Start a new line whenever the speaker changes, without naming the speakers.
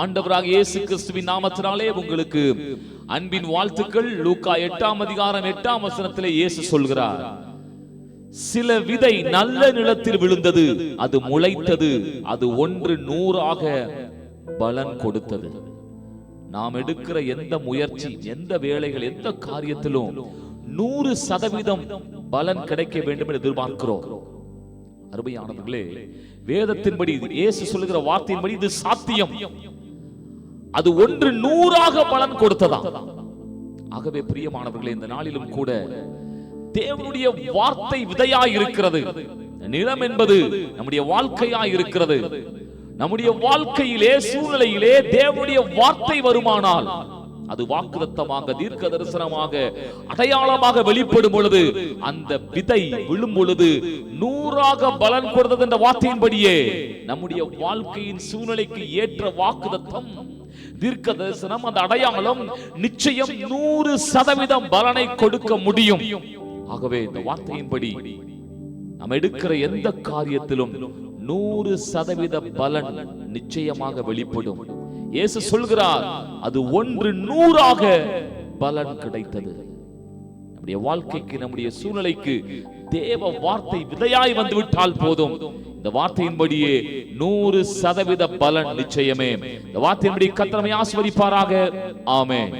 ஆண்டவராக இயேசு கிறிஸ்துவின் நாமத்தினாலே உங்களுக்கு அன்பின் வாழ்த்துக்கள். லூக்கா 8:8 இயேசு சொல்கிறார், சில விதை நல்ல நிலத்தில் விழுந்தது, அது முளைத்தது, அது 100 பலன் கொடுத்தது. நாம் எடுக்கிற எந்த முயற்சி, எந்த வேலைகள், எந்த காரியத்திலும் 100% பலன் கிடைக்க வேண்டும் என்று எதிர்பார்க்கிறோம். அருமையானவர்களே, வேதத்தின்படி இயேசு சொல்லுகிற வார்த்தையின்படி இது சாத்தியம். அது 100 பலன் கொடுத்ததா. ஆகவே பிரியமானவர்களே, இந்த நாளிலும் கூட தேவனுடைய வார்த்தை விதையாய் இருக்கிறது. நிலம் என்பது நம்முடைய வாழ்க்கையாய் இருக்கிறது. நம்முடைய வாழ்க்கையிலே, சூழ்நிலையிலே தேவனுடைய வார்த்தை வருமானால் அது வாக்குத்தத்தமாக, தீர்க்க தரிசனமாக, அடையாளமாக வெளிப்படும் பொழுது, அந்த விதை விழும் பொழுது 100 பலன் கொடுத்தது என்ற வார்த்தையின்படியே நம்முடைய வாழ்க்கையின் சூழ்நிலைக்கு ஏற்ற வாக்குத்தத்தம், தீர்க்க தரிசனம், அந்த அடையாளம் நிச்சயம் 100% பலனை கொடுக்க முடியும். ஆகவே இந்த வார்த்தையின்படி நாம் எடுக்கிற எந்த காரியத்திலும் 100% பலன் நிச்சயமாக வெளிப்படும். இயேசு சொல்கிறார், அது 100 பலன் கிடைத்தது. நம்முடைய வாழ்க்கைக்கு, நம்முடைய சூழ்நிலைக்கு தேவ வார்த்தை விதையாய் வந்துவிட்டால் போதும். இந்த வார்த்தையின்படியே 100% பலன் நிச்சயமே. இந்த வார்த்தையின்படி கர்த்தர் நம்மை ஆசீர்வதிப்பாராக. ஆமென்.